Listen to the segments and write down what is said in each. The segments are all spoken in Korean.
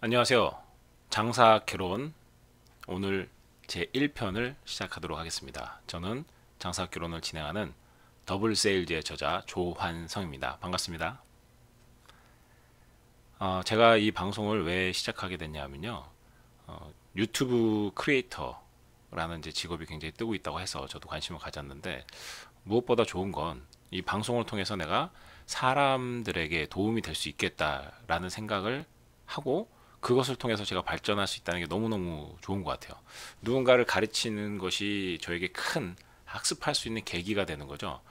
안녕하세요. 장사 개론 오늘 제 1편을 시작하도록 하겠습니다. 저는 장사 개론을 진행하는 더블 세일즈의 저자 조환성입니다. 반갑습니다. 제가 이 방송을 왜 시작하게 됐냐면요. 유튜브 크리에이터라는 이제 직업이 굉장히 뜨고 있다고 해서 저도 관심을 가졌는데 무엇보다 좋은 건 이 방송을 통해서 내가 사람들에게 도움이 될 수 있겠다라는 생각을 하고 그것을 통해서 제가 발전할 수 있다는 게 너무너무 좋은 것 같아요. 누군가를 가르치는 것이 저에게 큰 학습할 수 있는 계기가 되는 거죠.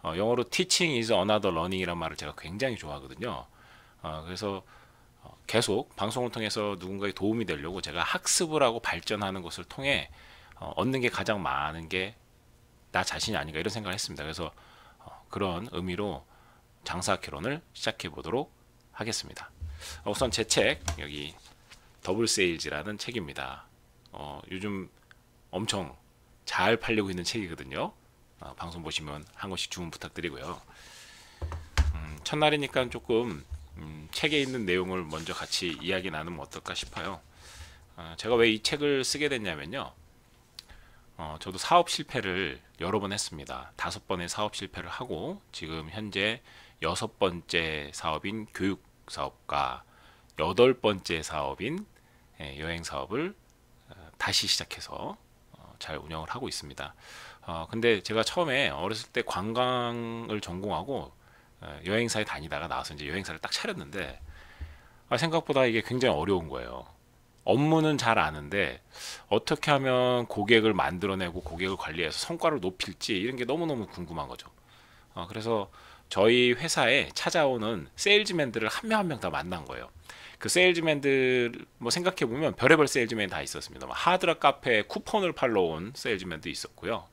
영어로 teaching is another learning이란 말을 제가 굉장히 좋아하거든요. 그래서 계속 방송을 통해서 누군가에 도움이 되려고 제가 학습을 하고 발전하는 것을 통해 얻는 게 가장 많은 게 나 자신이 아닌가 이런 생각을 했습니다. 그래서 그런 의미로 장사개론을 시작해 보도록 하겠습니다. 우선 제 책 여기 더블 세일즈라는 책입니다. 요즘 엄청 잘 팔리고 있는 책이거든요. 방송 보시면 한 권씩 주문 부탁드리고요. 첫날이니까 조금 책에 있는 내용을 먼저 같이 이야기 나누면 어떨까 싶어요. 제가 왜 이 책을 쓰게 됐냐면요. 저도 사업 실패를 여러 번 했습니다. 5번의 사업 실패를 하고 지금 현재 6번째 사업인 교육 사업과 8번째 사업인 여행 사업을 다시 시작해서 잘 운영을 하고 있습니다. 근데 제가 처음에 어렸을 때 관광을 전공하고 여행사에 다니다가 나와서 이제 여행사를 딱 차렸는데 생각보다 이게 굉장히 어려운 거예요. 업무는 잘 아는데 어떻게 하면 고객을 만들어내고 고객을 관리해서 성과를 높일지 이런 게 너무너무 궁금한 거죠. 그래서 저희 회사에 찾아오는 세일즈맨들을 한 명 한 명 다 만난 거예요. 그 세일즈맨들 뭐 생각해 보면 별의별 세일즈맨 다 있었습니다. 하드락 카페에 쿠폰을 팔러 온 세일즈맨도 있었고요.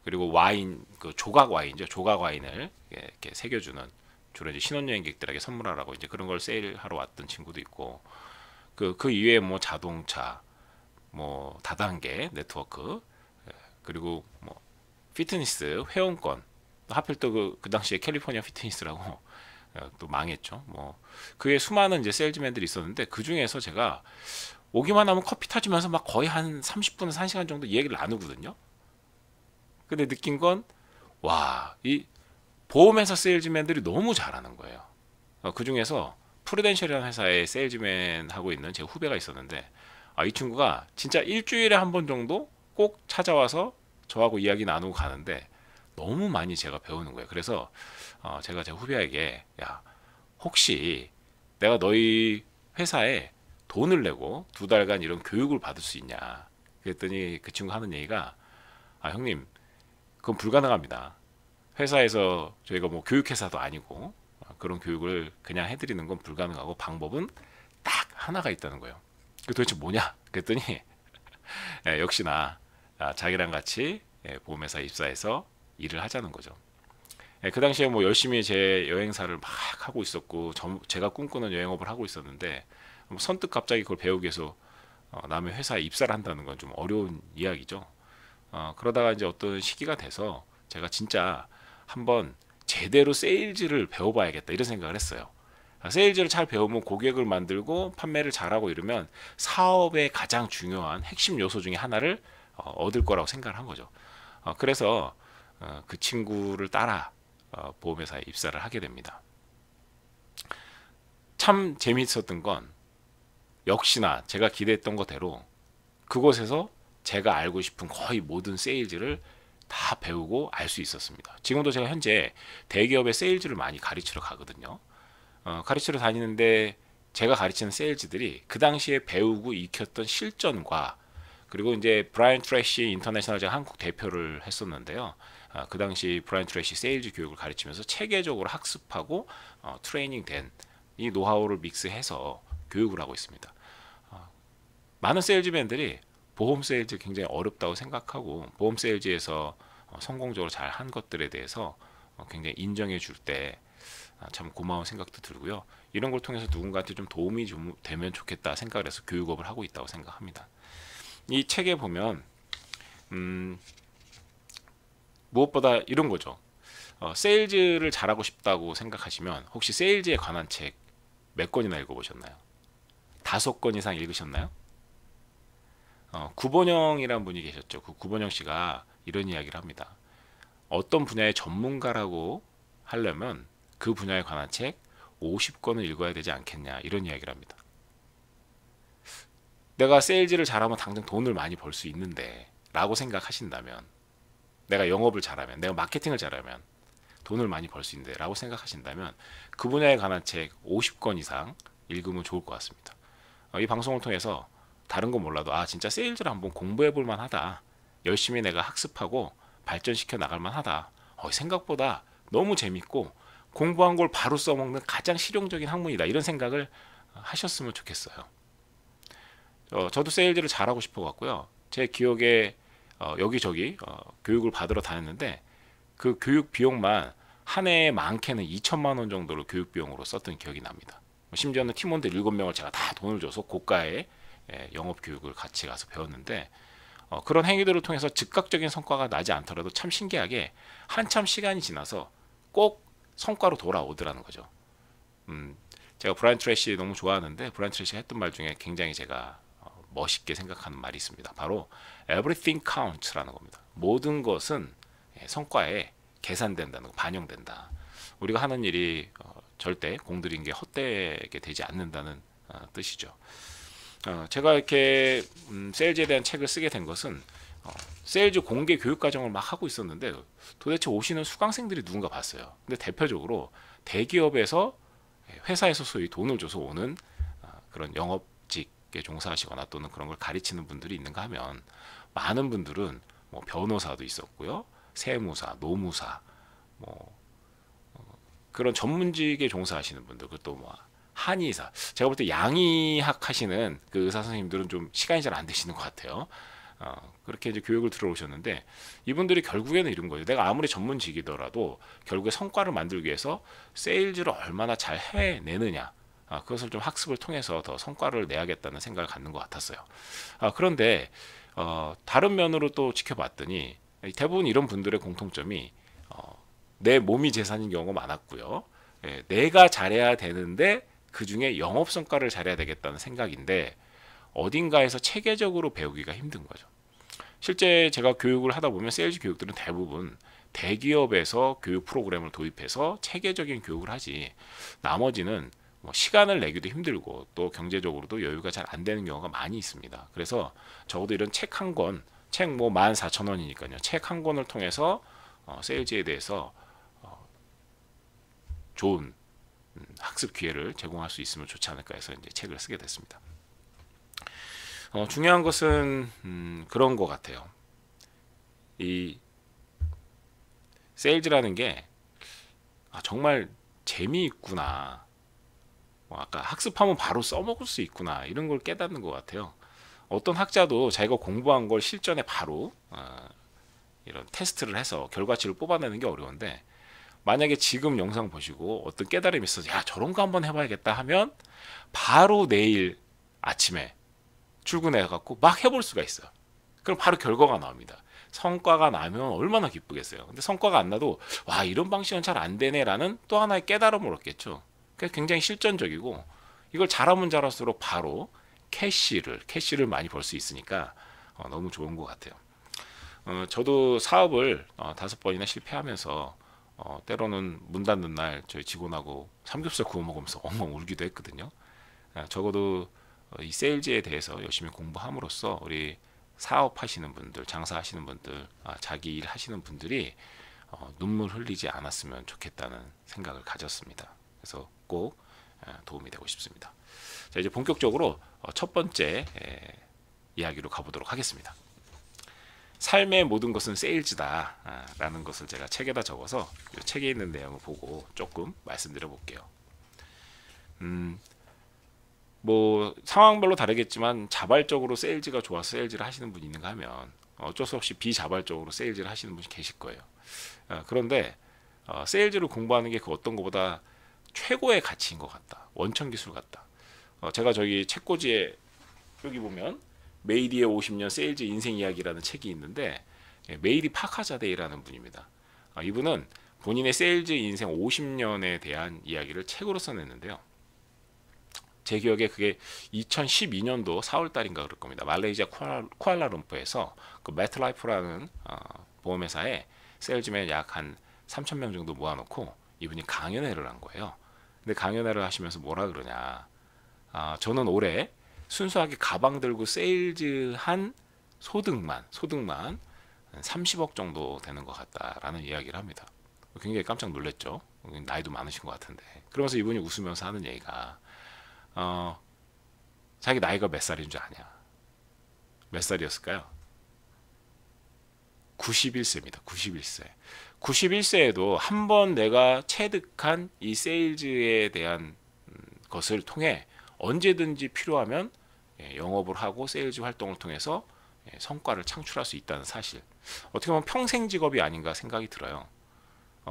그리고 와인 그 조각 와인죠. 조각 와인을 이렇게 새겨주는 주로 이제 신혼여행객들에게 선물하라고 이제 그런 걸 세일하러 왔던 친구도 있고 그 이외에 뭐 자동차, 뭐 다단계 네트워크, 그리고 뭐 피트니스 회원권, 하필 또 그 당시에 캘리포니아 피트니스라고 또 망했죠. 뭐 그에 수많은 이제 세일즈맨들이 있었는데 그 중에서 제가 오기만 하면 커피 타주면서 막 거의 한 30분에서 1시간 정도 얘기를 나누거든요. 근데 느낀 건 와, 이 보험회사 세일즈맨들이 너무 잘하는 거예요. 그 중에서 프루덴셜이라는 회사의 세일즈맨 하고 있는 제 후배가 있었는데 이 친구가 진짜 일주일에 한 번 정도 꼭 찾아와서 저하고 이야기 나누고 가는데 너무 많이 제가 배우는 거예요. 그래서 제가 제 후배에게 야 혹시 내가 너희 회사에 돈을 내고 2달간 이런 교육을 받을 수 있냐 그랬더니 그 친구 하는 얘기가 형님 그건 불가능합니다. 회사에서 저희가 뭐 교육회사도 아니고 그런 교육을 그냥 해드리는 건 불가능하고 방법은 딱 하나가 있다는 거예요. 그 도대체 뭐냐? 그랬더니 역시나 자기랑 같이 보험회사에 입사해서 일을 하자는 거죠. 그 당시에 뭐 열심히 제 여행사를 막 하고 있었고 제가 꿈꾸는 여행업을 하고 있었는데 뭐 선뜻 갑자기 그걸 배우기 위해서 남의 회사에 입사를 한다는 건 좀 어려운 이야기죠. 그러다가 이제 어떤 시기가 돼서 제가 진짜 한번 제대로 세일즈를 배워봐야겠다 이런 생각을 했어요. 세일즈를 잘 배우면 고객을 만들고 판매를 잘하고 이러면 사업의 가장 중요한 핵심 요소 중에 하나를 얻을 거라고 생각을 한 거죠. 그래서 그 친구를 따라 보험회사에 입사를 하게 됩니다. 참 재미있었던 건 역시나 제가 기대했던 것대로 그곳에서 제가 알고 싶은 거의 모든 세일즈를 다 배우고 알 수 있었습니다. 지금도 제가 현재 대기업의 세일즈를 많이 가르치러 가거든요. 가르치러 다니는데 제가 가르치는 세일즈들이 그 당시에 배우고 익혔던 실전과 그리고 이제 브라이언 트래시 인터내셔널 제가 한국 대표를 했었는데요. 그 당시 브라이언 트래시 세일즈 교육을 가르치면서 체계적으로 학습하고 트레이닝 된 이 노하우를 믹스해서 교육을 하고 있습니다. 많은 세일즈맨들이 보험 세일즈 굉장히 어렵다고 생각하고 보험 세일즈에서 성공적으로 잘 한 것들에 대해서 굉장히 인정해 줄 때 참 고마운 생각도 들고요. 이런 걸 통해서 누군가한테 좀 도움이 좀 되면 좋겠다 생각을 해서 교육업을 하고 있다고 생각합니다. 이 책에 보면 무엇보다 이런 거죠. 세일즈를 잘하고 싶다고 생각하시면 혹시 세일즈에 관한 책 몇 권이나 읽어보셨나요? 5권 이상 읽으셨나요? 구본영이라는 분이 계셨죠. 그 구본영 씨가 이런 이야기를 합니다. 어떤 분야의 전문가라고 하려면 그 분야에 관한 책 50권을 읽어야 되지 않겠냐, 이런 이야기를 합니다. 내가 세일즈를 잘하면 당장 돈을 많이 벌 수 있는데 라고 생각하신다면, 내가 영업을 잘하면, 내가 마케팅을 잘하면 돈을 많이 벌 수 있는데 라고 생각하신다면 그 분야에 관한 책 50권 이상 읽으면 좋을 것 같습니다. 이 방송을 통해서 다른 건 몰라도 진짜 세일즈를 한번 공부해 볼 만하다, 열심히 내가 학습하고 발전시켜 나갈 만하다, 생각보다 너무 재밌고 공부한 걸 바로 써먹는 가장 실용적인 학문이다, 이런 생각을 하셨으면 좋겠어요. 저도 세일즈를 잘하고 싶어 갖고요, 제 기억에 여기저기 교육을 받으러 다녔는데 그 교육 비용만 한 해에 많게는 2천만 원 정도를 교육 비용으로 썼던 기억이 납니다. 심지어는 팀원들 7명을 제가 다 돈을 줘서 고가의 영업 교육을 같이 가서 배웠는데, 그런 행위들을 통해서 즉각적인 성과가 나지 않더라도 참 신기하게 한참 시간이 지나서 꼭 성과로 돌아오더라는 거죠. 제가 브라이언 트레이시 너무 좋아하는데, 브라이언 트레이시가 했던 말 중에 굉장히 제가 멋있게 생각하는 말이 있습니다. 바로 everything counts라는 겁니다. 모든 것은 성과에 계산된다는 거, 반영된다. 우리가 하는 일이 절대 공들인 게 헛되게 되지 않는다는 뜻이죠. 제가 이렇게 세일즈에 대한 책을 쓰게 된 것은 세일즈 공개 교육 과정을 막 하고 있었는데 도대체 오시는 수강생들이 누군가 봤어요. 근데 대표적으로 대기업에서, 회사에서 소위 돈을 줘서 오는 그런 영업직에 종사하시거나 또는 그런 걸 가르치는 분들이 있는가 하면, 많은 분들은 뭐 변호사도 있었고요, 세무사, 노무사, 뭐 그런 전문직에 종사하시는 분들, 그것도 뭐 한의사, 제가 볼 때 양의학 하시는 그 의사 선생님들은 좀 시간이 잘 안 되시는 것 같아요. 그렇게 이제 교육을 들어오셨는데, 이분들이 결국에는 이런 거예요. 내가 아무리 전문직이더라도 결국에 성과를 만들기 위해서 세일즈를 얼마나 잘 해내느냐, 그것을 좀 학습을 통해서 더 성과를 내야겠다는 생각을 갖는 것 같았어요. 그런데 다른 면으로 또 지켜봤더니 대부분 이런 분들의 공통점이 내 몸이 재산인 경우가 많았고요. 내가 잘해야 되는데 그 중에 영업 성과를 잘해야 되겠다는 생각인데, 어딘가에서 체계적으로 배우기가 힘든 거죠. 실제 제가 교육을 하다 보면 세일즈 교육들은 대부분 대기업에서 교육 프로그램을 도입해서 체계적인 교육을 하지, 나머지는 뭐 시간을 내기도 힘들고 또 경제적으로도 여유가 잘 안 되는 경우가 많이 있습니다. 그래서 적어도 이런 책 한 권, 책 뭐 14,000원이니까요. 책 한 권을 통해서 세일즈에 대해서 좋은 학습 기회를 제공할 수 있으면 좋지 않을까 해서 이제 책을 쓰게 됐습니다. 중요한 것은 그런 것 같아요. 이 세일즈라는 게 정말 재미있구나, 아까 학습하면 바로 써먹을 수 있구나, 이런 걸 깨닫는 것 같아요. 어떤 학자도 자기가 공부한 걸 실전에 바로 이런 테스트를 해서 결과치를 뽑아내는 게 어려운데, 만약에 지금 영상 보시고 어떤 깨달음이 있어서 저런 거 한번 해봐야겠다 하면 바로 내일 아침에 출근해 갖고 막 해볼 수가 있어요. 그럼 바로 결과가 나옵니다. 성과가 나면 얼마나 기쁘겠어요. 근데 성과가 안 나도 이런 방식은 잘 안 되네 라는 또 하나의 깨달음을 얻겠죠. 그러니까 굉장히 실전적이고, 이걸 잘하면 잘할수록 바로 캐시를 많이 벌 수 있으니까 너무 좋은 것 같아요. 저도 사업을 5번이나 실패하면서 때로는 문 닫는 날 저희 직원하고 삼겹살 구워 먹으면서 엉엉 울기도 했거든요. 적어도 이 세일즈에 대해서 열심히 공부함으로써 우리 사업하시는 분들, 장사하시는 분들, 자기 일 하시는 분들이 눈물 흘리지 않았으면 좋겠다는 생각을 가졌습니다. 그래서 꼭 도움이 되고 싶습니다. 자, 이제 본격적으로 첫 번째 이야기로 가보도록 하겠습니다. 삶의 모든 것은 세일즈다 라는 것을 제가 책에다 적어서 이 책에 있는 내용을 보고 조금 말씀드려 볼게요. 뭐 상황별로 다르겠지만 자발적으로 세일즈가 좋아서 세일즈를 하시는 분이 있는가 하면 어쩔 수 없이 비자발적으로 세일즈를 하시는 분이 계실 거예요. 그런데 세일즈를 공부하는 게 그 어떤 것보다 최고의 가치인 것 같다, 원천 기술 같다. 제가 저기 책꽂이에 여기 보면 메이리의 50년 세일즈 인생 이야기라는 책이 있는데, 메이리 파카자데이라는 분입니다. 이분은 본인의 세일즈 인생 50년에 대한 이야기를 책으로 써냈는데요. 제 기억에 그게 2012년도 4월 달인가 그럴 겁니다. 말레이시아 쿠알라룸푸르에서 그 매트라이프라는 보험회사에 세일즈맨 약 한 3천 명 정도 모아놓고 이분이 강연회를 한 거예요. 근데 강연회를 하시면서 뭐라 그러냐, 저는 올해 순수하게 가방 들고 세일즈한 소득만 30억 정도 되는 것 같다라는 이야기를 합니다. 굉장히 깜짝 놀랐죠. 나이도 많으신 것 같은데. 그러면서 이분이 웃으면서 하는 얘기가 자기 나이가 몇 살인 줄 아냐. 몇 살이었을까요? 91세입니다. 91세. 91세에도 한 번 내가 체득한 이 세일즈에 대한 것을 통해 언제든지 필요하면 영업을 하고 세일즈 활동을 통해서 성과를 창출할 수 있다는 사실. 어떻게 보면 평생 직업이 아닌가 생각이 들어요.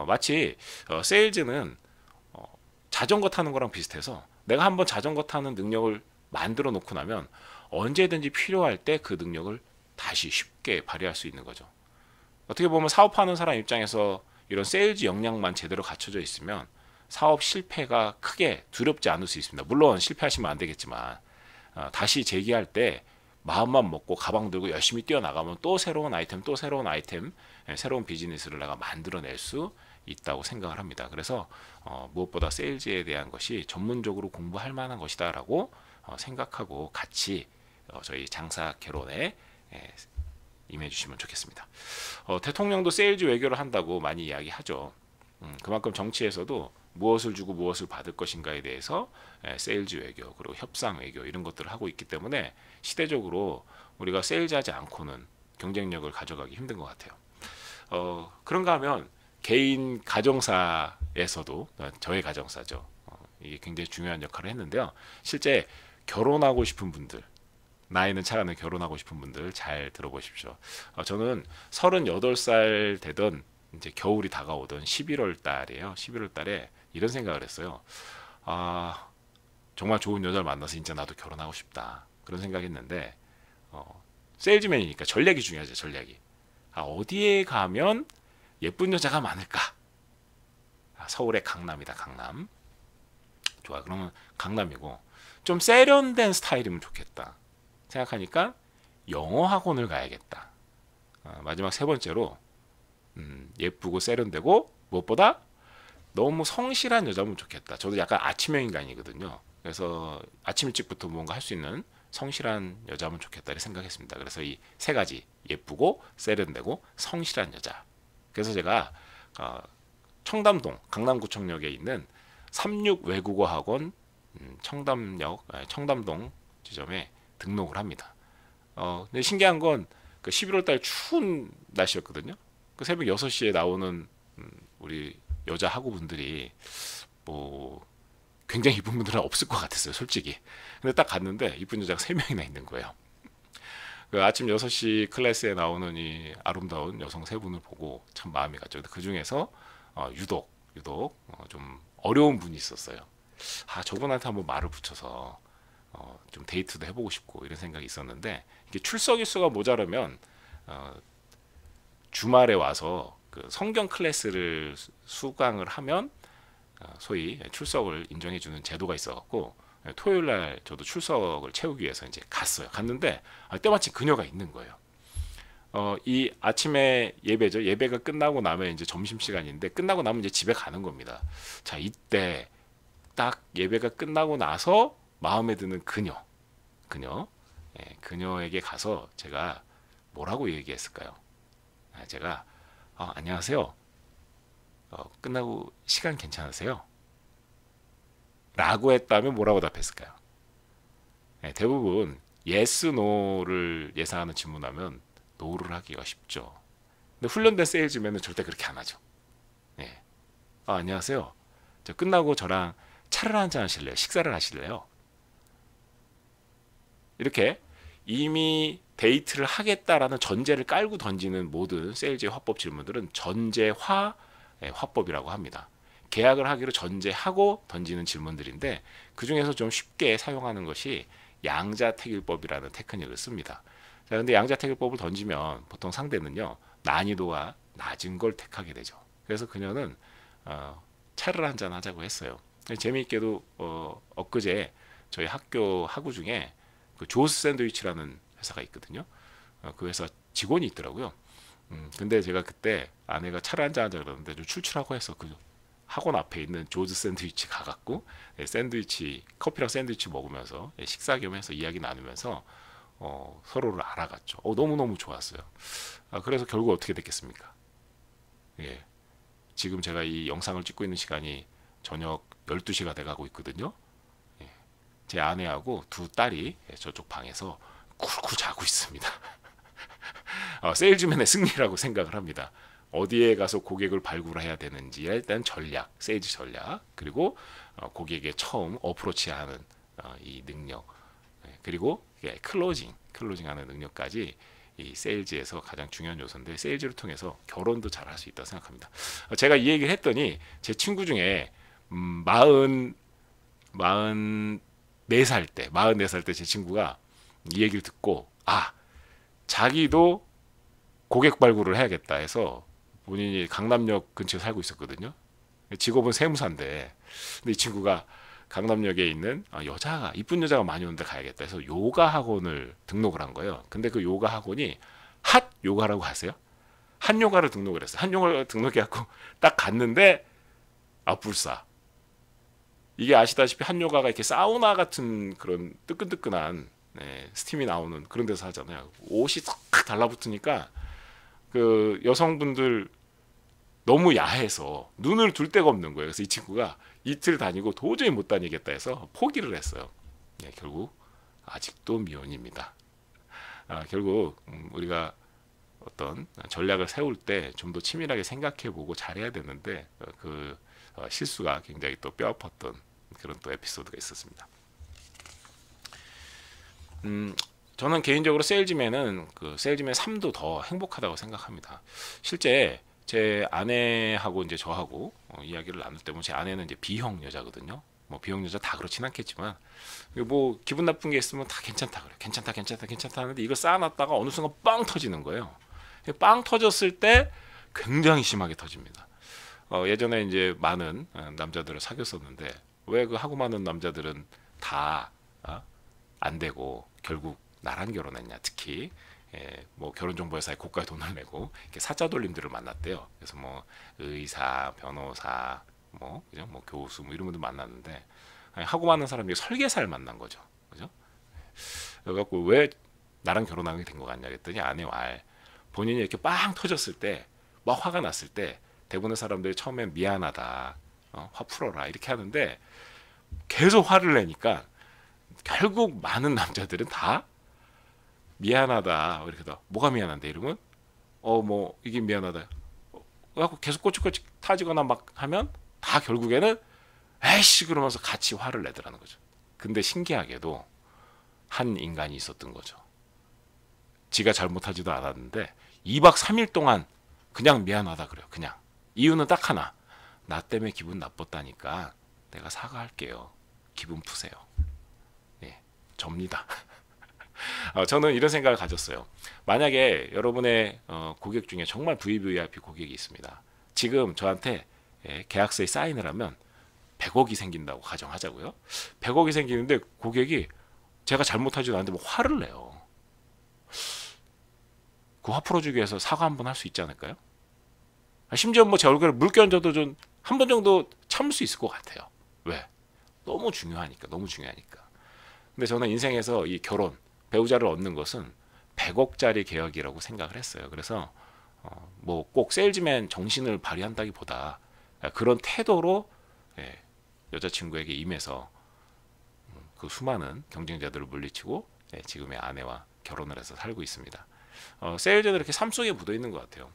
마치 세일즈는 자전거 타는 거랑 비슷해서 내가 한번 자전거 타는 능력을 만들어 놓고 나면 언제든지 필요할 때 그 능력을 다시 쉽게 발휘할 수 있는 거죠. 어떻게 보면 사업하는 사람 입장에서 이런 세일즈 역량만 제대로 갖춰져 있으면 사업 실패가 크게 두렵지 않을 수 있습니다. 물론 실패하시면 안 되겠지만 다시 재기할 때 마음만 먹고 가방 들고 열심히 뛰어나가면 또 새로운 아이템, 새로운 비즈니스를 내가 만들어낼 수 있다고 생각을 합니다. 그래서 무엇보다 세일즈에 대한 것이 전문적으로 공부할 만한 것이다라고 생각하고 같이 저희 장사 개론에 임해주시면 좋겠습니다. 대통령도 세일즈 외교를 한다고 많이 이야기하죠. 그만큼 정치에서도 무엇을 주고 무엇을 받을 것인가에 대해서 세일즈 외교 그리고 협상 외교 이런 것들을 하고 있기 때문에 시대적으로 우리가 세일즈하지 않고는 경쟁력을 가져가기 힘든 것 같아요. 그런가 하면 개인 가정사에서도 저의 가정사죠. 이게 굉장히 중요한 역할을 했는데요. 실제 결혼하고 싶은 분들, 나이는 차가는 결혼하고 싶은 분들 잘 들어보십시오. 저는 38살 되던 이제 겨울이 다가오던 11월 달이에요. 11월 달에 이런 생각을 했어요. 정말 좋은 여자를 만나서 진짜 나도 결혼하고 싶다. 그런 생각했는데 세일즈맨이니까 전략이 중요하죠. 전략이. 어디에 가면 예쁜 여자가 많을까? 서울의 강남이다. 강남. 좋아. 그러면 강남이고 좀 세련된 스타일이면 좋겠다. 생각하니까 영어 학원을 가야겠다. 마지막 세 번째로 예쁘고 세련되고 무엇보다 너무 성실한 여자면 좋겠다. 저도 약간 아침형 인간이거든요. 그래서 아침 일찍부터 뭔가 할 수 있는 성실한 여자면 좋겠다 이렇게 생각했습니다. 그래서 이 세 가지 예쁘고 세련되고 성실한 여자. 그래서 제가 청담동 강남구청역에 있는 36 외국어 학원 청담동 지점에 등록을 합니다. 근데 신기한 건 그 11월 달 추운 날씨였거든요. 그 새벽 6시에 나오는 우리 여자 학우분들이 뭐 굉장히 이쁜 분들은 없을 것 같았어요, 솔직히. 근데 딱 갔는데 이쁜 여자가 3명이나 있는 거예요. 그 아침 6시 클래스에 나오는 이 아름다운 여성 3분을 보고 참 마음이 갔죠. 그 중에서 유독 좀 어려운 분이 있었어요. 저분한테 한번 말을 붙여서 좀 데이트도 해보고 싶고 이런 생각이 있었는데 이게 출석 일수가 모자라면 주말에 와서 그 성경 클래스를 수강을 하면 소위 출석을 인정해주는 제도가 있어갖고 토요일 날 저도 출석을 채우기 위해서 이제 갔어요. 갔는데 때마침 그녀가 있는 거예요. 이 아침에 예배죠. 예배가 끝나고 나면 이제 점심 시간인데 끝나고 나면 이제 집에 가는 겁니다. 자, 이때 딱 예배가 끝나고 나서 마음에 드는 그녀에게 가서 제가 뭐라고 얘기했을까요? 제가 안녕하세요. 끝나고 시간 괜찮으세요? 라고 했다면 뭐라고 답했을까요? 대부분 yes, no를 예상하는 질문하면 no를 하기가 쉽죠. 근데 훈련된 세일즈맨은 절대 그렇게 안 하죠. 안녕하세요. 저 끝나고 저랑 차를 한잔 하실래요? 식사를 하실래요? 이렇게 이미 데이트를 하겠다라는 전제를 깔고 던지는 모든 세일즈의 화법 질문들은 전제화 화법이라고 합니다. 계약을 하기로 전제하고 던지는 질문들인데 그 중에서 좀 쉽게 사용하는 것이 양자택일법이라는 테크닉을 씁니다. 자, 근데 양자택일법을 던지면 보통 상대는요 난이도가 낮은 걸 택하게 되죠. 그래서 그녀는 차를 한잔 하자고 했어요. 재미있게도 엊그제 저희 학교 학우 중에 그 조스 샌드위치라는 회사가 있거든요. 그 회사 직원이 있더라고요. 근데 제가 그때 아내가 차를 한잔 하자 그러는데 좀 출출하고 해서 그 학원 앞에 있는 조즈 샌드위치 가갖고 샌드위치 커피랑 샌드위치 먹으면서 식사 겸 해서 이야기 나누면서 서로를 알아갔죠. 너무너무 좋았어요. 그래서 결국 어떻게 됐겠습니까? 예, 지금 제가 이 영상을 찍고 있는 시간이 저녁 12시가 돼가고 있거든요. 예, 제 아내하고 두 딸이 저쪽 방에서 쿨쿨 자고 있습니다. 세일즈맨의 승리라고 생각을 합니다. 어디에 가서 고객을 발굴해야 되는지에 대한 전략, 세일즈 전략, 그리고 고객에 처음 어프로치하는 이 능력, 그리고 클로징하는 능력까지 이 세일즈에서 가장 중요한 요소인데, 세일즈를 통해서 결혼도 잘 할 수 있다고 생각합니다. 제가 이 얘기를 했더니 제 친구 중에 44살 때 제 친구가 이 얘기를 듣고 자기도 고객 발굴을 해야겠다 해서, 본인이 강남역 근처에 살고 있었거든요. 직업은 세무사인데, 근데 이 친구가 강남역에 있는 이쁜 여자가 많이 오는데 가야겠다 해서 요가 학원을 등록을 한 거예요. 근데 그 요가 학원이 핫 요가라고 하세요? 한 요가를 등록을 했어요. 한 요가를 등록해갖고 딱 갔는데 불싸. 이게 아시다시피 한 요가가 이렇게 사우나 같은 그런 뜨끈뜨끈한 스팀이 나오는 그런 데서 하잖아요. 옷이 싹 달라붙으니까 그 여성분들 너무 야해서 눈을 둘 데가 없는 거예요. 그래서 이 친구가 이틀 다니고 도저히 못 다니겠다 해서 포기를 했어요. 결국 아직도 미혼입니다. 결국 우리가 어떤 전략을 세울 때 좀 더 치밀하게 생각해보고 잘해야 되는데, 그 실수가 굉장히 또 뼈아팠던 그런 또 에피소드가 있었습니다. 저는 개인적으로 세일즈맨은 그 세일즈맨 3도 더 행복하다고 생각합니다. 실제 제 아내하고 이제 저하고 이야기를 나눌 때 보면, 제 아내는 이제 B형 여자거든요. 뭐 B형 여자 다 그렇진 않겠지만, 뭐 기분 나쁜 게 있으면 다 괜찮다 그래. 괜찮다 하는데, 이거 쌓아놨다가 어느 순간 빵 터지는 거예요. 빵 터졌을 때 굉장히 심하게 터집니다. 예전에 이제 많은 남자들을 사귀었었는데, 왜 그 하고 많은 남자들은 다 안 되고 결국 나랑 결혼했냐. 특히 뭐 결혼정보회사에 고가의 돈을 내고 이렇게 사자 돌림들을 만났대요. 그래서 뭐 의사, 변호사, 그죠? 뭐 교수, 이런 분들 만났는데, 하고 많은 사람이 설계사를 만난 거죠. 그죠? 그래갖고 왜 나랑 결혼하게 된 것 같냐 그랬더니, 아내 말, 본인이 이렇게 빵 터졌을 때, 막 화가 났을 때 대부분의 사람들이 처음엔 미안하다, 화 풀어라 이렇게 하는데, 계속 화를 내니까 결국 많은 남자들은 다 미안하다 이렇게 다, 뭐가 미안한데 이러면 뭐 이게 미안하다 그래갖고 계속 꼬치꼬치 타지거나 막 하면 다 결국에는 에이씨 그러면서 같이 화를 내더라는 거죠. 근데 신기하게도 한 인간이 있었던 거죠. 지가 잘못하지도 않았는데 2박 3일 동안 그냥 미안하다 그래요. 그냥 이유는 딱 하나, 나 때문에 기분 나빴다니까 내가 사과할게요, 기분 푸세요. 접니다. 저는 이런 생각을 가졌어요. 만약에 여러분의 고객 중에 정말 VVIP 고객이 있습니다. 지금 저한테 계약서에 사인을 하면 100억이 생긴다고 가정하자고요. 100억이 생기는데 고객이 제가 잘못하지도 않는데 뭐 화를 내요. 그 화 풀어주기 위해서 사과 한번 할 수 있지 않을까요? 심지어 뭐 제 얼굴에 물 끼얹어도 좀 한 번 정도 참을 수 있을 것 같아요. 왜? 너무 중요하니까. 근데 저는 인생에서 이 결혼, 배우자를 얻는 것은 100억짜리 계약이라고 생각을 했어요. 그래서 뭐 꼭 세일즈맨 정신을 발휘한다기보다 그런 태도로 여자친구에게 임해서 그 수많은 경쟁자들을 물리치고 지금의 아내와 결혼을 해서 살고 있습니다. 세일즈는 이렇게 삶 속에 묻어 있는 것 같아요.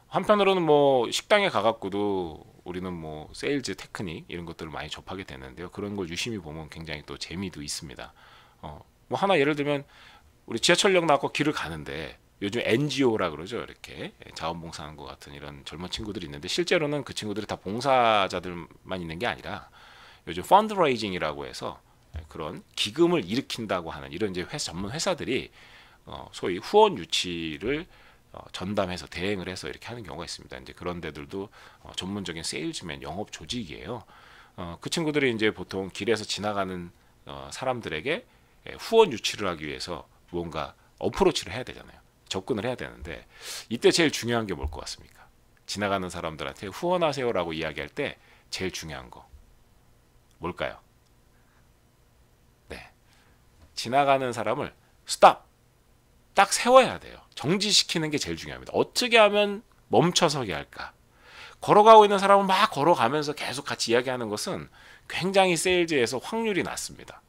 한편으로는 뭐 식당에 가갖고도 우리는 뭐 세일즈 테크닉 이런 것들을 많이 접하게 되는데요. 그런 걸 유심히 보면 굉장히 또 재미도 있습니다. 뭐 하나 예를 들면, 우리 지하철역 나고 길을 가는데 요즘 NGO라 그러죠. 이렇게 자원봉사하는 것 같은 이런 젊은 친구들이 있는데, 실제로는 그 친구들이 다 봉사자들만 있는 게 아니라 요즘 펀드레이징이라고 해서 그런 기금을 일으킨다고 하는 이런 이제 전문 회사들이 소위 후원 유치를 전담해서 대행을 해서 이렇게 하는 경우가 있습니다. 이제 그런 데들도 전문적인 세일즈맨 영업 조직이에요. 그 친구들이 이제 보통 길에서 지나가는 사람들에게 후원 유치를 하기 위해서 무언가 어프로치를 해야 되잖아요. 접근을 해야 되는데 이때 제일 중요한 게 뭘 것 같습니까? 지나가는 사람들한테 후원하세요라고 이야기할 때 제일 중요한 거 뭘까요? 네, 지나가는 사람을 스탑! 딱 세워야 돼요. 정지시키는 게 제일 중요합니다. 어떻게 하면 멈춰서게 할까? 걸어가고 있는 사람은 막 걸어가면서 계속 같이 이야기하는 것은 굉장히 세일즈에서 확률이 낮습니다.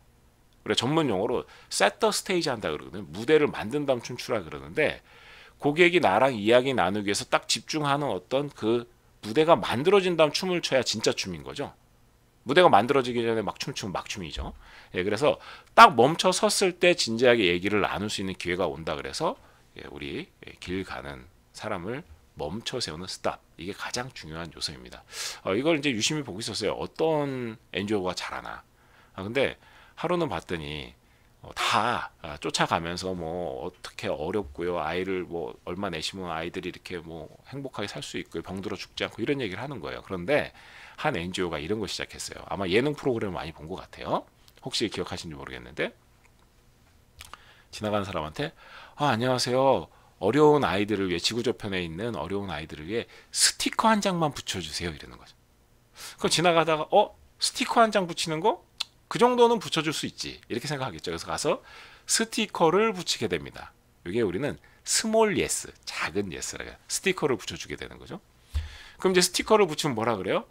우리가 전문 용어로 세터 스테이지 한다 그러거든요. 무대를 만든 다음 춤추라 그러는데 고객이 나랑 이야기 나누기 위해서 딱 집중하는 어떤 그 무대가 만들어진 다음 춤을 춰야 진짜 춤인 거죠. 무대가 만들어지기 전에 막 춤추면 막춤이죠. 예, 그래서 딱 멈춰 섰을 때 진지하게 얘기를 나눌 수 있는 기회가 온다 그래서 우리 길 가는 사람을 멈춰 세우는 스탑 이게 가장 중요한 요소입니다. 이걸 이제 유심히 보고 있었어요. 어떤 NGO가 잘하나. 근데 하루는 봤더니 다 쫓아가면서 뭐 어떻게 어렵고요. 아이를 뭐 얼마 내시면 아이들이 이렇게 뭐 행복하게 살 수 있고 병들어 죽지 않고 이런 얘기를 하는 거예요. 그런데 한 NGO가 이런 거 시작했어요. 아마 예능 프로그램을 많이 본 것 같아요. 혹시 기억하시는지 모르겠는데 지나가는 사람한테 안녕하세요. 어려운 아이들을 위해 지구저편에 있는 어려운 아이들을 위해 스티커 한 장만 붙여주세요. 이러는 거죠. 그럼 지나가다가 스티커 한 장 붙이는 거? 그 정도는 붙여줄 수 있지. 이렇게 생각하겠죠. 그래서 가서 스티커를 붙이게 됩니다. 이게 우리는 스몰 예스, 작은 예스라고 스티커를 붙여주게 되는 거죠. 그럼 이제 스티커를 붙이면 뭐라 그래요?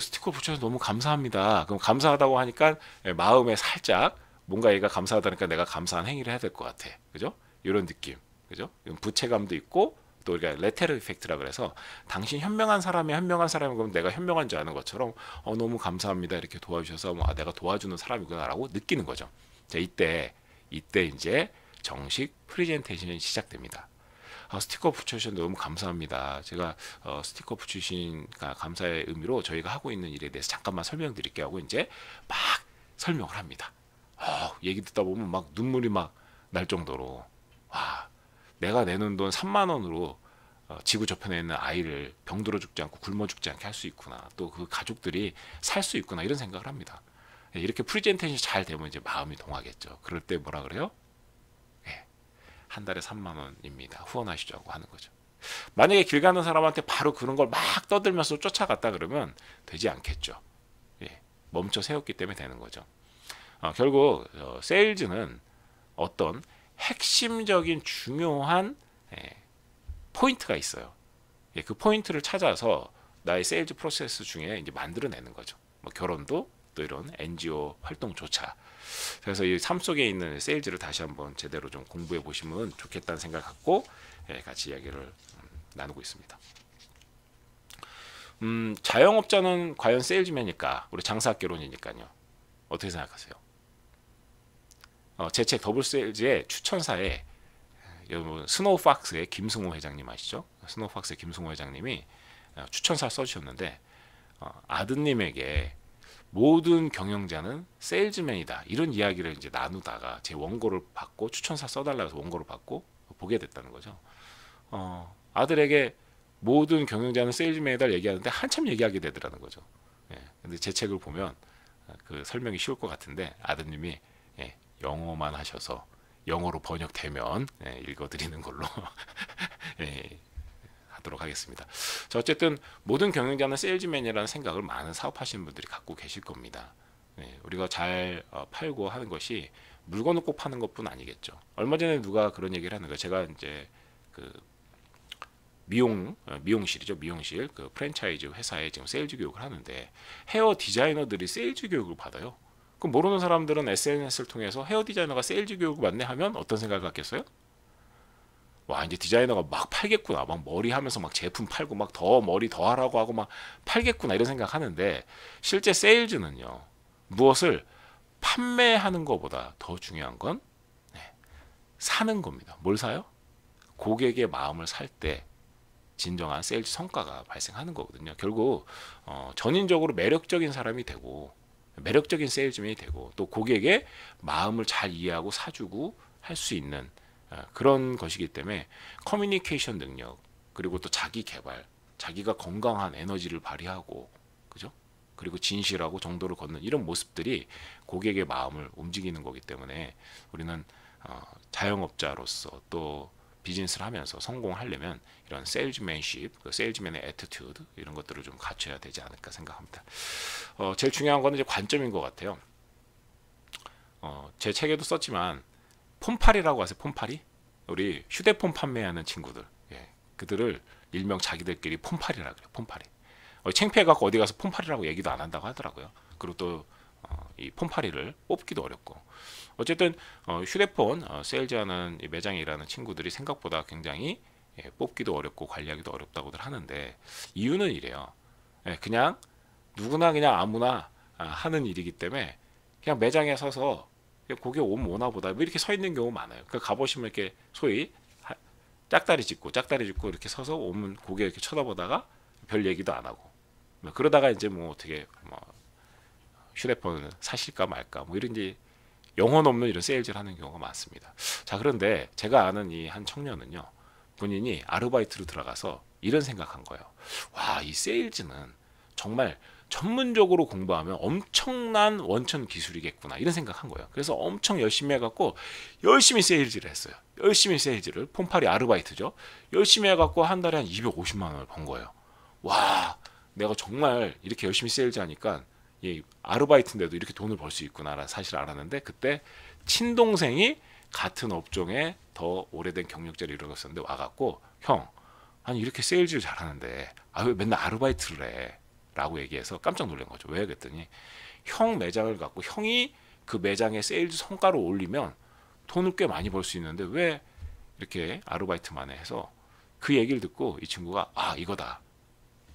스티커 붙여서 너무 감사합니다. 그럼 감사하다고 하니까 마음에 살짝 뭔가 얘가 감사하다니까 내가 감사한 행위를 해야 될 것 같아. 그죠? 이런 느낌. 그죠? 부채감도 있고 또 우리가 레테르 이펙트라 그래서 당신 현명한 사람이 현명한 사람이 그럼 내가 현명한 줄 아는 것처럼 너무 감사합니다. 이렇게 도와주셔서 내가 도와주는 사람이구나라고 느끼는 거죠. 자, 이때 이제 정식 프레젠테이션이 시작됩니다. 스티커 붙여주셔서 너무 감사합니다. 제가 스티커 붙이신 감사의 의미로 저희가 하고 있는 일에 대해서 잠깐만 설명드릴게요 하고 이제 막 설명을 합니다. 얘기 듣다 보면 막 눈물이 막 날 정도로 와, 내가 내는 돈 3만 원으로 지구 저편에 있는 아이를 병들어 죽지 않고 굶어 죽지 않게 할 수 있구나. 또 그 가족들이 살 수 있구나. 이런 생각을 합니다. 이렇게 프레젠테이션이 잘 되면 이제 마음이 동하겠죠. 그럴 때 뭐라 그래요? 한 달에 3만 원입니다. 후원하시자고 하는 거죠. 만약에 길 가는 사람한테 바로 그런 걸 막 떠들면서 쫓아갔다 그러면 되지 않겠죠. 멈춰 세웠기 때문에 되는 거죠. 결국 세일즈는 어떤 핵심적인 중요한 포인트가 있어요. 그 포인트를 찾아서 나의 세일즈 프로세스 중에 이제 만들어내는 거죠. 뭐 결혼도 또 이런 NGO 활동조차. 그래서 이 삶 속에 있는 세일즈를 다시 한번 제대로 좀 공부해 보시면 좋겠다는 생각 갖고 같이 이야기를 나누고 있습니다. 자영업자는 과연 세일즈맨일까? 우리 장사학개론이니까요. 어떻게 생각하세요? 제 책 더블 세일즈의 추천사에 여러분 스노우팍스의 김승호 회장님 아시죠? 스노우팍스의 김승호 회장님이 추천사 써주셨는데 아드님에게 모든 경영자는 세일즈맨이다 이런 이야기를 이제 나누다가 제 원고를 받고 추천사 써달라고 해서 원고를 받고 보게 됐다는 거죠. 아들에게 모든 경영자는 세일즈맨이다 얘기하는데 한참 얘기하게 되더라는 거죠. 근데 제 책을 보면 그 설명이 쉬울 것 같은데 아드님이 영어만 하셔서 영어로 번역되면 읽어드리는 걸로 하도록 하겠습니다. 자, 어쨌든 모든 경영자는 세일즈맨이라는 생각을 많은 사업하시는 분들이 갖고 계실 겁니다. 우리가 잘 팔고 하는 것이 물건을 꼭 파는 것뿐 아니겠죠. 얼마 전에 누가 그런 얘기를 하는 거예요. 제가 이제 그 미용실이죠. 미용실 그 프랜차이즈 회사에 지금 세일즈 교육을 하는데 헤어 디자이너들이 세일즈 교육을 받아요. 그럼 모르는 사람들은 SNS를 통해서 헤어 디자이너가 세일즈 교육을 받네 하면 어떤 생각을 갖겠어요? 와, 이제 디자이너가 막 팔겠구나. 막 머리 하면서 막 제품 팔고 막 더 머리 더 하라고 하고 막 팔겠구나 이런 생각 하는데 실제 세일즈는요. 무엇을 판매하는 것보다 더 중요한 건 사는 겁니다. 뭘 사요? 고객의 마음을 살 때 진정한 세일즈 성과가 발생하는 거거든요. 결국 전인적으로 매력적인 사람이 되고 매력적인 세일즈맨이 되고 또 고객의 마음을 잘 이해하고 사주고 할 수 있는 그런 것이기 때문에 커뮤니케이션 능력 그리고 또 자기 개발 자기가 건강한 에너지를 발휘하고 그죠? 그리고 진실하고 정도를 걷는 이런 모습들이 고객의 마음을 움직이는 거기 때문에 우리는 자영업자로서 또 비즈니스를 하면서 성공하려면 이런 세일즈맨십, 세일즈맨의 애티튜드 이런 것들을 좀 갖춰야 되지 않을까 생각합니다. 제일 중요한 거는 이제 관점인 것 같아요. 제 책에도 썼지만 폰팔이라고 아세요? 폰팔이? 우리 휴대폰 판매하는 친구들, 예, 그들을 일명 자기들끼리 폰팔이라 그래요. 폰팔이. 창피해갖고 어디 가서 폰팔이라고 얘기도 안 한다고 하더라고요. 그리고 또 이 폰팔이를 뽑기도 어렵고. 어쨌든 휴대폰 세일즈하는 매장에 일하는 친구들이 생각보다 굉장히 뽑기도 어렵고 관리하기도 어렵다고들 하는데 이유는 이래요. 그냥 누구나 그냥 아무나 하는 일이기 때문에 그냥 매장에 서서 고객 오면 오나 보다 뭐 이렇게 서 있는 경우 많아요. 그 가보시면 이렇게 소위 짝다리 짚고 이렇게 서서 오면 고객 이렇게 쳐다보다가 별 얘기도 안 하고 그러다가 이제 뭐 어떻게 휴대폰을 사실까 말까 뭐 이런 이제 영혼 없는 이런 세일즈를 하는 경우가 많습니다. 자, 그런데 제가 아는 이 한 청년은요, 본인이 아르바이트로 들어가서 이런 생각한 거예요. 와, 이 세일즈는 정말 전문적으로 공부하면 엄청난 원천 기술이겠구나 이런 생각한 거예요. 그래서 엄청 열심히 해갖고 열심히 세일즈를 했어요. 열심히 세일즈를 폰팔이 아르바이트죠. 열심히 해갖고 한 달에 한 250만 원을 번 거예요. 와, 내가 정말 이렇게 열심히 세일즈 하니까 이 아르바이트인데도 이렇게 돈을 벌 수 있구나라는 사실을 알았는데 그때 친동생이 같은 업종에 더 오래된 경력자를 이루었었는데 와갖고 형, 아니 이렇게 세일즈를 잘하는데 왜 맨날 아르바이트를 해? 라고 얘기해서 깜짝 놀란 거죠. 왜? 그랬더니 형 매장을 갖고 형이 그 매장에 세일즈 성과를 올리면 돈을 꽤 많이 벌 수 있는데 왜 이렇게 아르바이트만 해서 그 얘기를 듣고 이 친구가 이거다.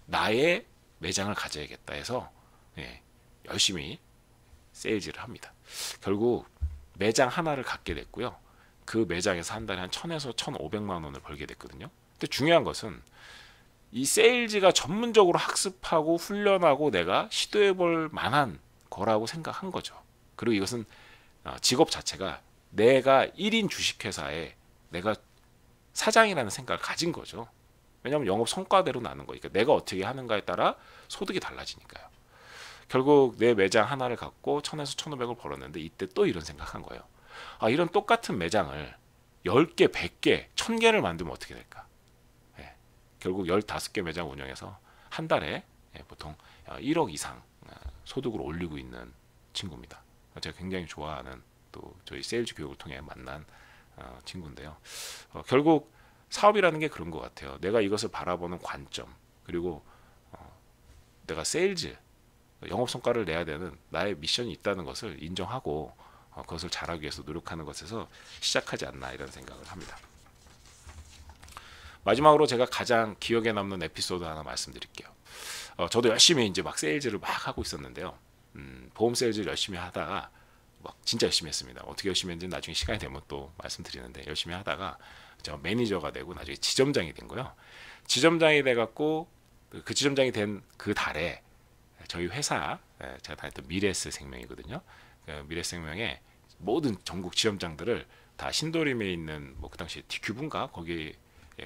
나의 매장을 가져야겠다 해서 열심히 세일즈를 합니다. 결국 매장 하나를 갖게 됐고요. 그 매장에서 한 달에 한 1000에서 1500만 원을 벌게 됐거든요. 근데 중요한 것은 이 세일즈가 전문적으로 학습하고 훈련하고 내가 시도해볼 만한 거라고 생각한 거죠. 그리고 이것은 직업 자체가 내가 1인 주식회사에 내가 사장이라는 생각을 가진 거죠. 왜냐하면 영업 성과대로 나는 거니까 내가 어떻게 하는가에 따라 소득이 달라지니까요. 결국 내 매장 하나를 갖고 1000에서 1500을 벌었는데 이때 또 이런 생각한 거예요. 이런 똑같은 매장을 10개, 100개, 1000개를 만들면 어떻게 될까? 결국 15개 매장 운영해서 한 달에 보통 1억 이상 소득을 올리고 있는 친구입니다. 제가 굉장히 좋아하는 또 저희 세일즈 교육을 통해 만난 친구인데요. 결국 사업이라는 게 그런 것 같아요. 내가 이것을 바라보는 관점 그리고 내가 세일즈 영업 성과를 내야 되는 나의 미션이 있다는 것을 인정하고 그것을 잘하기 위해서 노력하는 것에서 시작하지 않나 이런 생각을 합니다. 마지막으로 제가 가장 기억에 남는 에피소드 하나 말씀드릴게요. 저도 열심히 이제 막 세일즈를 막 하고 있었는데요. 보험 세일즈를 열심히 하다가 막 진짜 열심히 했습니다. 어떻게 열심히 했는지 나중에 시간이 되면 또 말씀드리는데 열심히 하다가 제가 매니저가 되고 나중에 지점장이 된 거예요. 지점장이 돼갖고 그 지점장이 된 그 달에 저희 회사 제가 다녔던 미래에셋생명이거든요. 미래에셋생명의 모든 전국 지점장들을 다 신도림에 있는 뭐 그 당시에 DQ분가 거기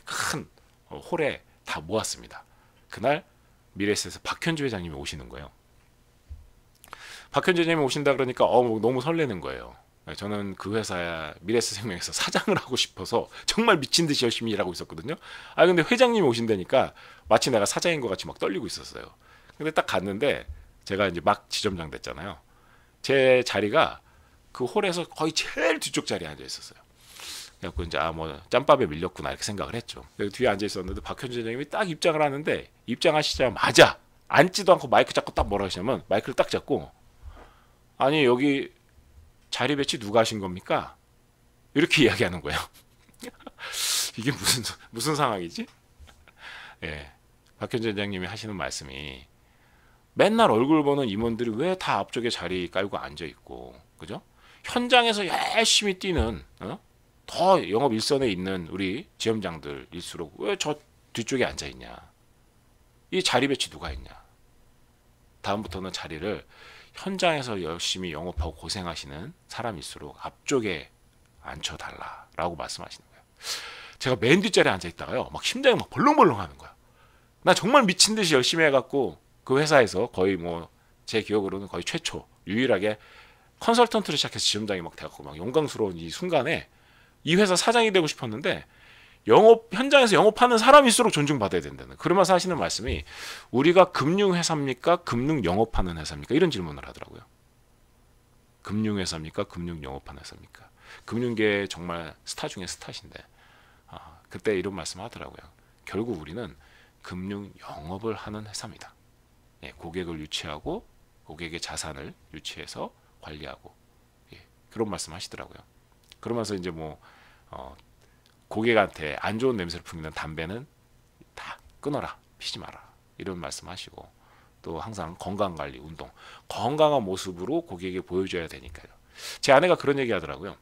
큰 홀에 다 모았습니다. 그날 미래에셋에서 박현주 회장님이 오시는 거예요. 박현주 회장님이 오신다 그러니까 너무 설레는 거예요. 저는 그 회사 미래에셋생명에서 사장을 하고 싶어서 정말 미친 듯이 열심히 일하고 있었거든요. 근데 회장님이 오신다니까 마치 내가 사장인 것 같이 막 떨리고 있었어요. 근데 딱 갔는데 제가 이제 막 지점장 됐잖아요. 제 자리가 그 홀에서 거의 제일 뒤쪽 자리에 앉아 있었어요. 그래갖고 이제 뭐 짬밥에 밀렸구나 이렇게 생각을 했죠. 뒤에 앉아 있었는데 박현주 회장님이 딱 입장을 하는데 입장하시자마자 앉지도 않고 마이크 잡고 딱 뭐라 하시냐면 마이크를 딱 잡고 아니 여기 자리 배치 누가 하신 겁니까? 이렇게 이야기하는 거예요. 이게 무슨 상황이지? 박현주 회장님이 하시는 말씀이 맨날 얼굴 보는 임원들이 왜 다 앞쪽에 자리 깔고 앉아 있고, 그죠? 현장에서 열심히 뛰는 더 영업 일선에 있는 우리 지점장들일수록 왜 저 뒤쪽에 앉아 있냐? 이 자리 배치 누가 했냐? 다음부터는 자리를 현장에서 열심히 영업하고 고생하시는 사람일수록 앞쪽에 앉혀달라라고 말씀하시는 거예요. 제가 맨 뒷자리에 앉아 있다가요, 막 심장이 막 벌렁벌렁 하는 거야. 나 정말 미친 듯이 열심히 해갖고 그 회사에서 거의 뭐 제 기억으로는 거의 최초 유일하게 컨설턴트를 시작해서 지점장이 막 돼갖고 막 영광스러운 이 순간에 이 회사 사장이 되고 싶었는데 영업 현장에서 영업하는 사람일수록 존중받아야 된다는 그러면서 하시는 말씀이 우리가 금융회사입니까? 금융 영업하는 회사입니까? 이런 질문을 하더라고요. 금융회사입니까? 금융 영업하는 회사입니까? 금융계 정말 스타 중에 스타신데 그때 이런 말씀 하더라고요. 결국 우리는 금융 영업을 하는 회사입니다. 예, 고객을 유치하고 고객의 자산을 유치해서 관리하고 예, 그런 말씀 하시더라고요. 그러면서 이제 뭐 고객한테 안 좋은 냄새를 풍기는 담배는 다 끊어라, 피지 마라 이런 말씀하시고 또 항상 건강관리, 운동, 건강한 모습으로 고객에게 보여줘야 되니까요. 제 아내가 그런 얘기 하더라고요.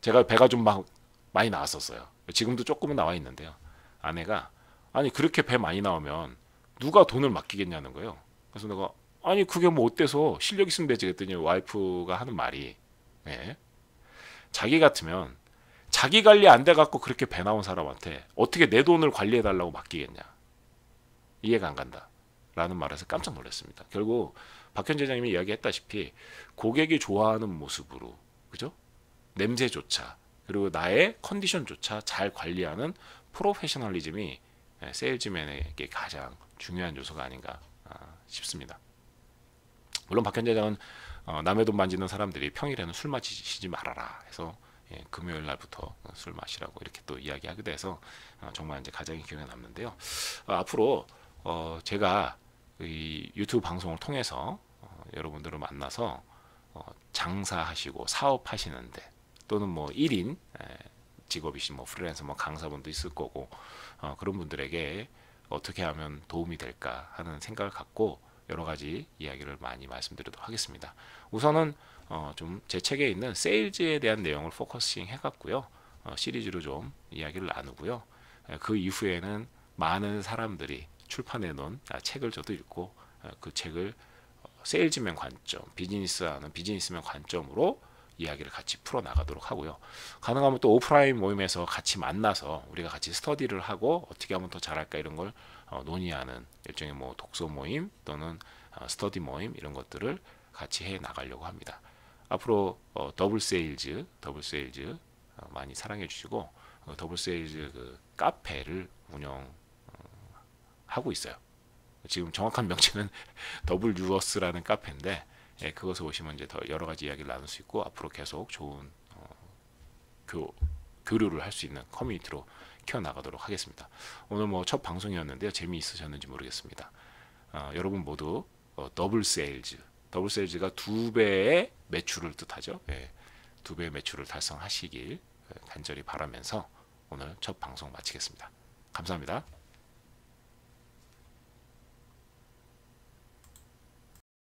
제가 배가 좀 막 많이 나왔었어요. 지금도 조금은 나와 있는데요. 아내가 아니 그렇게 배 많이 나오면 누가 돈을 맡기겠냐는 거예요. 그래서 내가 아니 그게 뭐 어때서 실력 있으면 되지 그랬더니 와이프가 하는 말이 예, 자기 같으면 자기 관리 안 돼 갖고 그렇게 배 나온 사람한테 어떻게 내 돈을 관리해 달라고 맡기겠냐. 이해가 안 간다. 라는 말에서 깜짝 놀랐습니다. 결국 박현 회장님이 이야기했다시피 고객이 좋아하는 모습으로 그죠? 냄새조차 그리고 나의 컨디션조차 잘 관리하는 프로페셔널리즘이 세일즈맨에게 가장 중요한 요소가 아닌가 싶습니다. 물론 박현 회장은 남의 돈 만지는 사람들이 평일에는 술 마시지 말아라 해서 금요일 날부터 술 마시라고 이렇게 또 이야기하기도 해서 정말 이제 가장 기억에 남는데요. 앞으로 제가 이 유튜브 방송을 통해서 여러분들을 만나서 장사하시고 사업하시는데 또는 뭐 1인 직업이신 뭐 프리랜서 뭐 강사분도 있을 거고 그런 분들에게 어떻게 하면 도움이 될까 하는 생각을 갖고 여러 가지 이야기를 많이 말씀드리도록 하겠습니다. 우선은 좀 제 책에 있는 세일즈에 대한 내용을 포커싱 해갖고요. 시리즈로 좀 이야기를 나누고요. 그 이후에는 많은 사람들이 출판해 놓은 책을 저도 읽고 그 책을 세일즈맨 관점, 비즈니스하는 비즈니스맨 관점으로 이야기를 같이 풀어 나가도록 하고요. 가능하면 또 오프라인 모임에서 같이 만나서 우리가 같이 스터디를 하고 어떻게 하면 더 잘할까 이런 걸 논의하는 일종의 뭐 독서 모임 또는 스터디 모임 이런 것들을 같이 해 나가려고 합니다. 앞으로 더블 세일즈 많이 사랑해 주시고 더블 세일즈 그 카페를 운영하고 있어요. 지금 정확한 명칭은 더블 유어스라는 카페인데 그것을 오시면 이제 더 여러 가지 이야기를 나눌 수 있고 앞으로 계속 좋은 교류를 할 수 있는 커뮤니티로 키워나가도록 하겠습니다. 오늘 뭐 첫 방송이었는데요. 재미있으셨는지 모르겠습니다. 여러분 모두 더블 세일즈가 2배의 매출을 뜻하죠. 2배의 매출을 달성하시길 간절히 바라면서 오늘 첫 방송 마치겠습니다. 감사합니다.